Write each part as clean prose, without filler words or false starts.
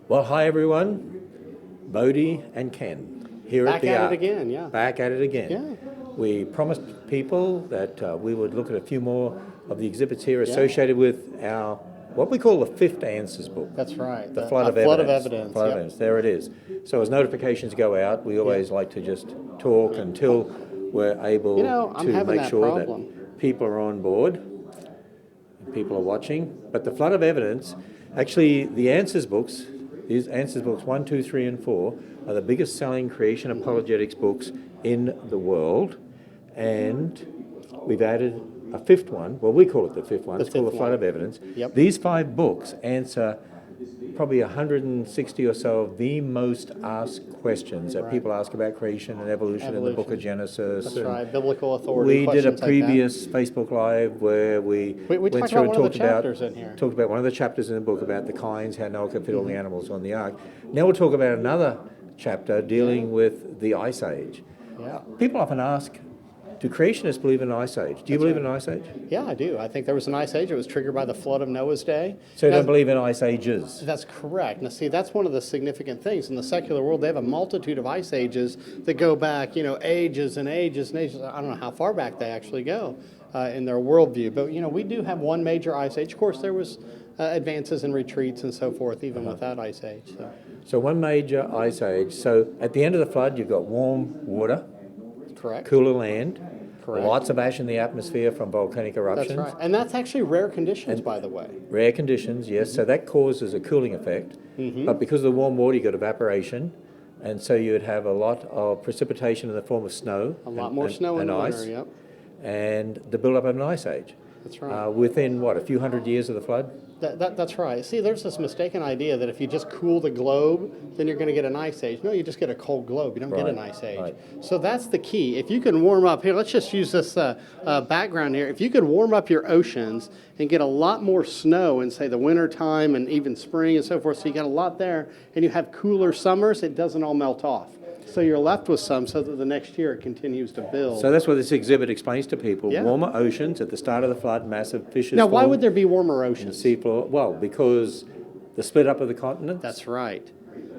Well, hi everyone. Bodie and Ken here Back at the at Ark. it again, yeah. Back at it again. Yeah. We promised people that we would look at a few more of the exhibits here associated with our, what we call the fifth Answers book. That's right. The Flood of Flood Evidence. of Evidence. Flood of Yep. Evidence. There it is. So as notifications go out, we always like to just talk until we're able I'm to having make that sure problem. that people are on board and people are watching. But the Flood of Evidence, actually the Answers books, these Answers books 1, 2, 3, and 4 are the biggest selling creation apologetics books in the world. And we've added a fifth one. Well, we call it the fifth one. It's called the Flood of Evidence. Yep. These 5 books answer probably 160 or so of the most asked questions that people ask about creation and evolution in the book of Genesis. That's and right. Biblical authority. we did a questions like previous Facebook Live where we went talked through about and one of the talked about chapters in here. talked about one of the chapters in the book about the kinds, how Noah could fit all the animals on the ark. Now we'll talk about another chapter dealing with the Ice Age. Yeah. People often ask, do creationists believe in an Ice Age? Do you believe in an Ice Age? Yeah, I do. I think there was an ice age. It was triggered by the flood of Noah's day. So you Now, don't believe in Ice Ages? That's correct. Now, see, that's one of the significant things. In the secular world, they have a multitude of ice ages that go back, ages and ages and ages. I don't know how far back they actually go in their worldview. But, we do have one major ice age. Of course, there was advances and retreats and so forth, even with that ice age. So one major Ice Age. So at the end of the flood, you've got warm water, Correct. cooler land, Correct. lots of ash in the atmosphere from volcanic eruptions. That's right. And that's actually rare conditions, by the way. Rare conditions, yes. So that causes a cooling effect. But because of the warm water, you got evaporation. And so you would have a lot of precipitation in the form of snow. A lot more snow in and the ice, winter, yep. And the build-up of an Ice Age. That's right. Within, a few hundred years of the flood? That's right. See, there's this mistaken idea that if you just cool the globe, then you're going to get an ice age. No, you just get a cold globe. You don't get an ice age. Right. So that's the key. If you can warm up, here, let's just use this background here. If you could warm up your oceans and get a lot more snow in, say, the winter time and even spring and so forth, so you get a lot there, and you have cooler summers, it doesn't all melt off. So you're left with some so that the next year it continues to build. So that's what this exhibit explains to people. Yeah. Warmer oceans at the start of the flood, massive fishes. Now, why formed would there be warmer in the oceans? seafloor? Well, because the split up of the continents. That's right.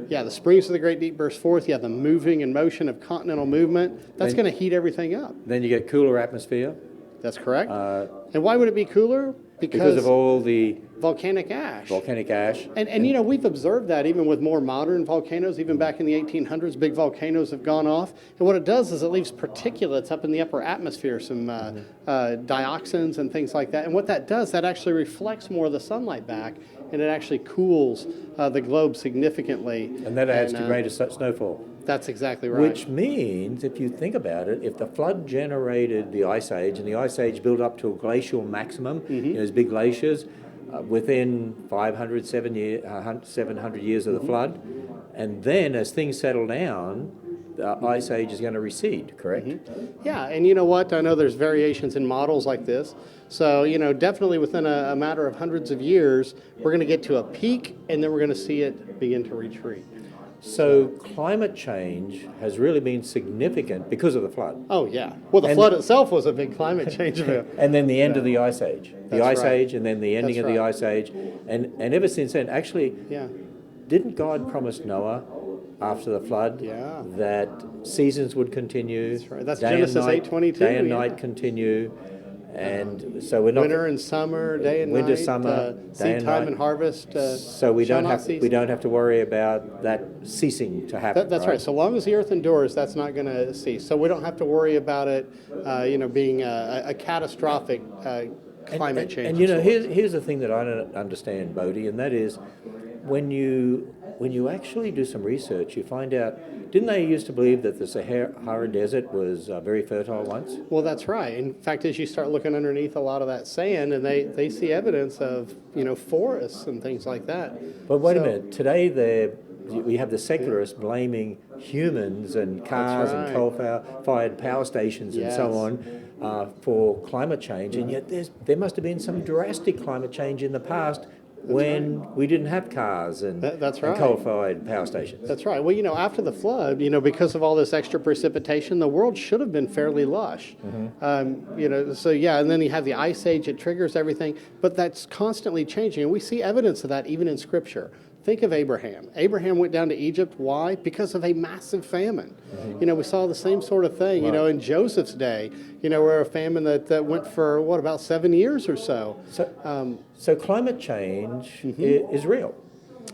Yeah, the springs of the Great Deep burst forth. You have the moving and motion of continental movement. That's going to heat everything up. Then you get cooler atmosphere. That's correct. And why would it be cooler? Because of all the volcanic ash. volcanic ash. And we've observed that even with more modern volcanoes, even back in the 1800s, big volcanoes have gone off. And what it does is it leaves particulates up in the upper atmosphere, some dioxins and things like that. And what that does, that actually reflects more of the sunlight back, and it actually cools the globe significantly. And that adds to greater snowfall. That's exactly right. Which means, if you think about it, if the flood generated the Ice Age, and the Ice Age built up to a glacial maximum, those big glaciers, within 700 years of the flood, and then as things settle down, the Ice Age is going to recede, correct? Yeah, and you know what? I know there's variations in models like this. So, definitely within a matter of hundreds of years, we're going to get to a peak, and then we're going to see it begin to retreat. So climate change has really been significant because of the flood. Oh, yeah. Well, the flood itself was a big climate change event. And then the end of the Ice Age. The That's Ice right. Age and then the ending That's of the right. Ice Age. And ever since then, actually, Yeah. didn't God promise Noah after the flood that seasons would continue? That's right. That's day and Genesis night- 8:22, Day and yeah. night continue. And so we're not... Winter and summer, day and Winter, night, summer, day seed and time night. and harvest. So we shall don't not have cease. we don't have to worry about that ceasing to happen. That's right. So long as the earth endures, that's not going to cease. So we don't have to worry about it, being a catastrophic climate change. And here's the thing that I don't understand, Bodie, and that is when you actually do some research, you find out, didn't they used to believe that the Sahara Desert was very fertile once? Well, that's right. In fact, as you start looking underneath a lot of that sand, and they see evidence of, forests and things like that. But wait a minute. Today we have the secularists blaming humans and cars That's and right. coal-fired power stations and so on for climate change, and yet there must have been some drastic climate change in the past when we didn't have cars and, That's and right. coal-fired power stations. That's right. Well, after the flood, because of all this extra precipitation, the world should have been fairly lush. So yeah, and then you have the ice age, it triggers everything, but that's constantly changing. And we see evidence of that even in Scripture. Think of Abraham. Abraham went down to Egypt. Why? Because of a massive famine. We saw the same sort of thing, in Joseph's day, where a famine that went for, about 7 years or so. So climate change is real.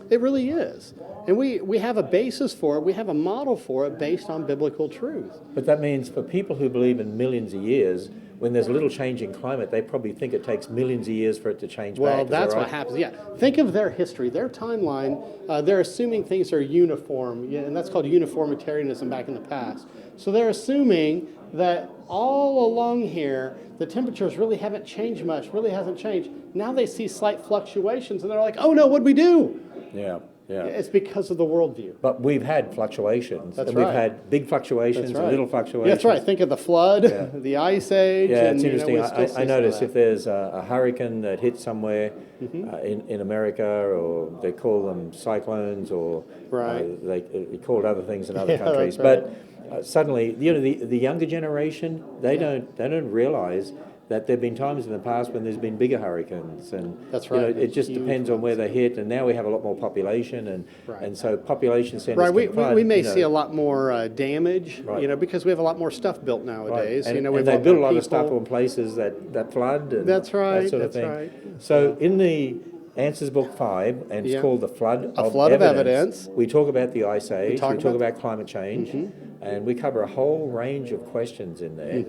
It really is. And we have a basis for it. We have a model for it based on biblical truth. But that means for people who believe in millions of years, when there's a little change in climate, they probably think it takes millions of years for it to change back. Well, Is that's that right? what happens. Yeah. Think of their history, their timeline. They're assuming things are uniform, and that's called uniformitarianism back in the past. So they're assuming that all along here, the temperatures really haven't changed much, really hasn't changed. Now they see slight fluctuations, and they're like, oh no, what'd we do? Yeah. It's because of the worldview. But we've had fluctuations. That's and right. We've had big fluctuations That's right. and little fluctuations. Yeah, that's right. Think of the flood, the ice age. Yeah, and, it's interesting. we still see I some notice of that. if there's a hurricane that hits somewhere in America, or they call them cyclones, or Right. they called other things in other Yeah, countries. that's right. But suddenly, the younger generation, they don't realize that there have been times in the past when there's been bigger hurricanes, and That's right. it just Huge depends on where they hit. And now we have a lot more population, and Right. and so population centers. Right, we, can flood, we may see a lot more damage, Right. because we have a lot more stuff built nowadays. And, we and they have build a more lot of stuff people. on places that flood. And That's right, That sort of that's thing. right. So in the Answers Book 5, and it's Yeah. called The Flood A of Flood of Evidence. Evidence. We talk about the Ice Age, we talk talk about- about climate change, and we cover a whole range of questions in there.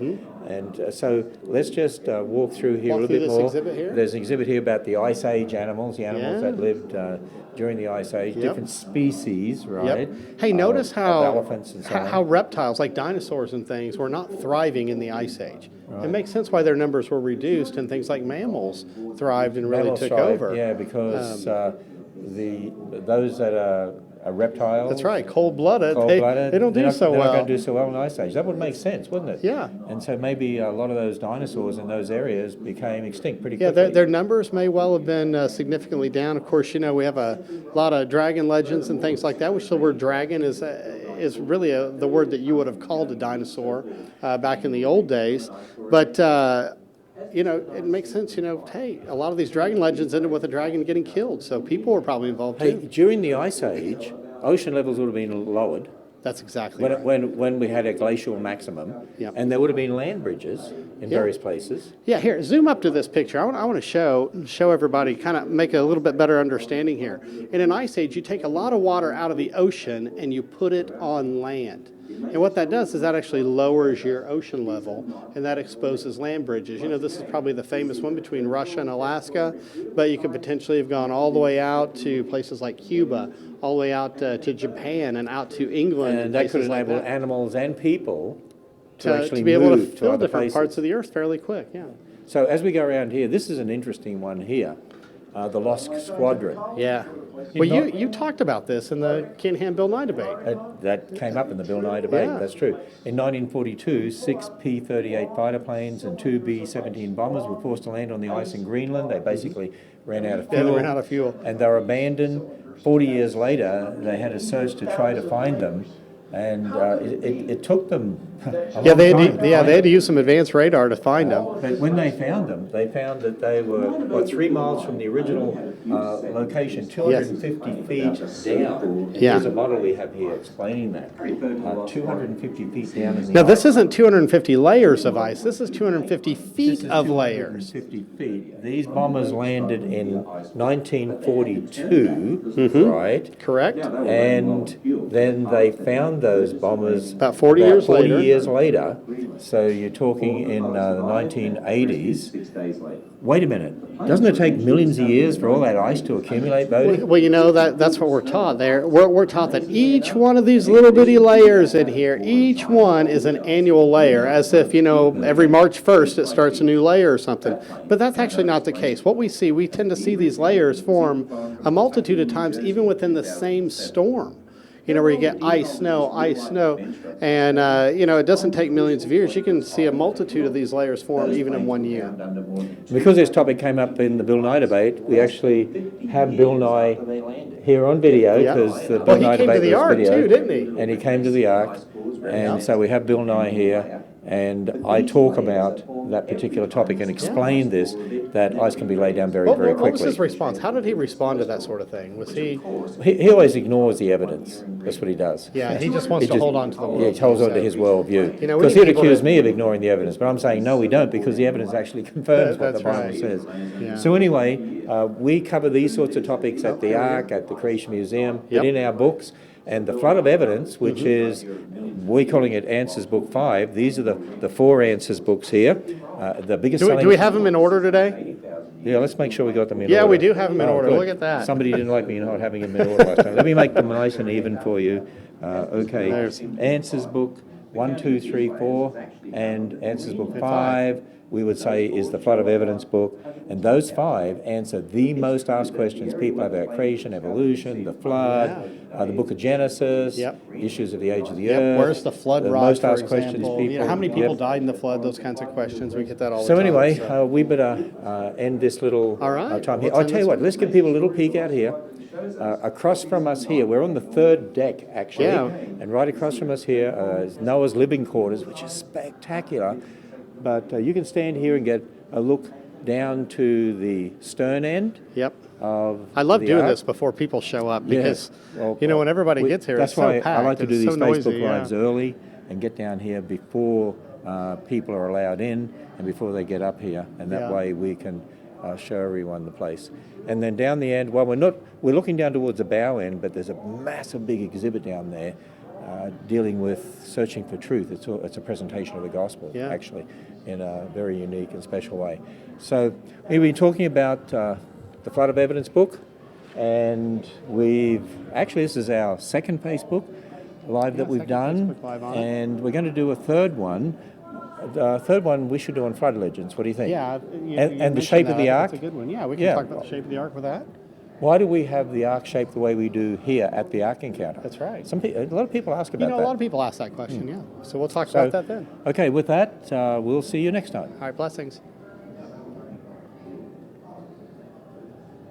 And so let's just walk through here Walk a little through bit this more. exhibit here? There's an exhibit here about the Ice Age animals, the animals Yeah. that lived during the Ice Age, Yep. different species, right? Yep. Hey, notice of how elephants and so on. how reptiles like dinosaurs and things were not thriving in the ice age. It makes sense why their numbers were reduced, and things like mammals thrived and really Mammals took thrive, over. Yeah, because those that are reptiles. That's right, cold-blooded. Cold-blooded. They don't do so They're not well. going to do so well in the Ice Age. That would make sense, wouldn't it? Yeah. And so maybe a lot of those dinosaurs in those areas became extinct pretty Yeah, quickly. their numbers may well have been significantly down. Of course, we have a lot of dragon legends and things like that, which the word dragon is really the word that you would have called a dinosaur back in the old days. But, it makes sense, hey, a lot of these dragon legends ended with a dragon getting killed, so people were probably involved Hey, too. during the Ice Age, ocean levels would have been lowered That's exactly right. when we had a glacial maximum, Yep. and there would have been land bridges in various places. Yeah, here, zoom up to this picture. I want to show everybody, kind of make a little bit better understanding here. In an ice age, you take a lot of water out of the ocean and you put it on land. And what that does is that actually lowers your ocean level, and that exposes land bridges. This is probably the famous one between Russia and Alaska, but you could potentially have gone all the way out to places like Cuba, all the way out to Japan and out to England. And that could places like enable that, animals and people to actually to be able to move to fill other different places. parts of the earth fairly quick, yeah. So as we go around here, this is an interesting one here, the Lost Squadron. Yeah. Well, you talked about this in the Can-Ham Bill 9 debate. That came up in the Bill 9 debate, Yeah. that's true. In 1942, 6 P-38 fighter planes and 2 B-17 bombers were forced to land on the ice in Greenland. They basically ran out of Yeah, fuel. they ran out of fuel. And they were abandoned. 40 years later, they had a search to try to find them. And it took them a long Yeah, they time had to to, yeah, find they had them. to use some advanced radar to find them. But when they found them, they found that they were, 3 miles from the original location, 250 feet down. Yeah. There's a model we have here explaining that. 250 feet down in the Now, this ice. isn't 250 layers of ice. This is 250 This feet is of layers. 250 feet. These bombers landed in 1942, right? Correct? And then they found those bombers About 40 years 40 later. years later. So you're talking in the 1980s. Wait a minute. Doesn't it take millions of years for all that ice to accumulate, Bodie? Well, that's what we're taught there. We're taught that each one of these little bitty layers in here, each one is an annual layer, as if, every March 1st it starts a new layer or something. But that's actually not the case. What we see, we tend to see these layers form a multitude of times even within the same storm. where you get ice, snow, and it doesn't take millions of years. You can see a multitude of these layers form even in 1 year. Because this topic came up in the Bill Nye debate, we actually have Bill Nye here on video because the Bill Nye debate was Ark video, too, didn't he? and he came to the Ark, and so we have Bill Nye here, and I talk about that particular topic and explain this, that ice can be laid down very, very quickly. What was his response? How did he respond to that sort of thing? Was he? He always ignores the evidence. That's what he does. Yeah, he just wants to hold on to the world. Yeah, he holds on to his worldview. You know, Because he'd accuse me of ignoring the evidence, but I'm saying, no, we don't, because the evidence actually confirms what the Bible says. Yeah. So anyway, we cover these sorts of topics at the Ark, at the Creation Museum, but in our books. And the flood of evidence, which is, we're calling it Answers Book 5. These are the 4 Answers books here. The biggest selling... Do we have them in order today? Yeah, let's make sure we got them in order. Yeah, we do have them in order. Good. Look at that. Somebody didn't like me not having them in order last time. Let me make them nice and even for you. Okay. Answers Book 1, 2, 3, 4, and Answers Book 5, we would say, is the Flood of Evidence book. And those 5 answer the most asked questions people have about creation, evolution, the flood, the book of Genesis, issues of the age of the earth. Where's the flood rod, most for asked example? questions people. How many people died in the flood? Those kinds of questions. We get that all the So time. anyway, we better end this little time here. I'll tell you what, let's give people a little peek out here. Across from us here, we're on the 3rd deck actually, and right across from us here is Noah's living quarters, which is spectacular. But you can stand here and get a look down to the stern end. I love doing this before people show up because, when everybody gets here, it's so packed. That's why I like to do these Facebook noisy, Lives early and get down here before people are allowed in and before they get up here. And that way we can show everyone the place. And then down the end, well, we're looking down towards the bow end, but there's a massive big exhibit down there dealing with searching for truth. It's a presentation of the gospel, actually, in a very unique and special way. So we've been talking about the Flood of Evidence book, and this is our 2nd Facebook Live that we've done, and we're going to do a 3rd one. The 3rd one we should do on flood legends. What do you think? Yeah, and the shape of the Ark. That's a good one. Yeah, we can talk about the shape of the Ark with that. Why do we have the Ark shaped the way we do here at the Ark Encounter? That's right. A lot of people ask about that. A lot of people ask that question, So we'll talk about that then. Okay, with that, we'll see you next time. All right, blessings.